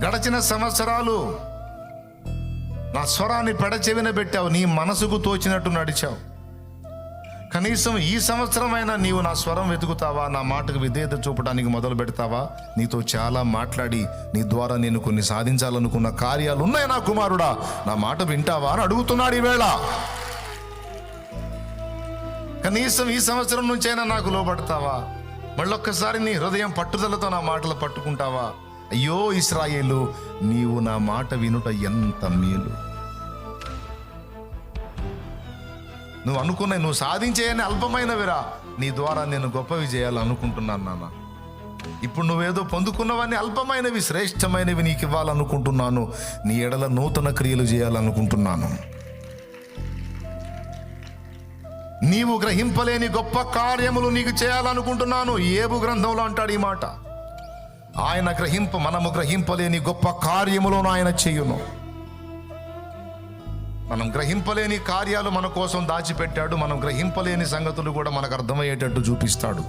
గడచిన సంవత్సరాలు నా స్వరాన్ని పెడచెవిన పెట్టావు, నీ మనసుకు తోచినట్టు నడిచావు. కనీసం ఈ సంవత్సరమైనా నీవు నా స్వరం వెతుకుతావా, నా మాటకు విధేయత చూపడానికి మొదలు పెడతావా? నీతో చాలా మాట్లాడి నీ ద్వారా నేను కొన్ని సాధించాలనుకున్న కార్యాలు ఉన్నాయి నా కుమారుడా, నా మాట వింటావా అని అడుగుతున్నాడు ఈవేళ. కనీసం ఈ సంవత్సరం నుంచైనా నాకు లోబడతావా? మళ్ళొక్కసారి నీ హృదయం పట్టుదలతో నా మాటలు పట్టుకుంటావా? అయ్యో ఇశ్రాయేలు, నీవు నా మాట వినుట ఎంత మేలు. నువ్వు అనుకున్నాయి, నువ్వు సాధించేయని అల్పమైనవిరా, నీ ద్వారా నేను గొప్పవి చేయాలనుకుంటున్నాను నాన్న. ఇప్పుడు నువ్వేదో పొందుకున్నవన్నీ అల్పమైనవి, శ్రేష్టమైనవి నీకు ఇవ్వాలనుకుంటున్నాను. నీ ఎడల నూతన క్రియలు చేయాలనుకుంటున్నాను. నీవు గ్రహింపలేని గొప్ప కార్యములు నీకు చేయాలనుకుంటున్నాను. ఏబు గ్రంథంలో అంటాడు ఈ మాట. మనము గ్రహింపలేని గొప్ప కార్యములను ఆయన చేయును. మనం గ్రహింపలేని కార్యాలు మన కోసం దాచిపెట్టాడు. మనం గ్రహింపలేని సంగతులు కూడా మనకు అర్థమయ్యేటట్టు చూపిస్తాడు.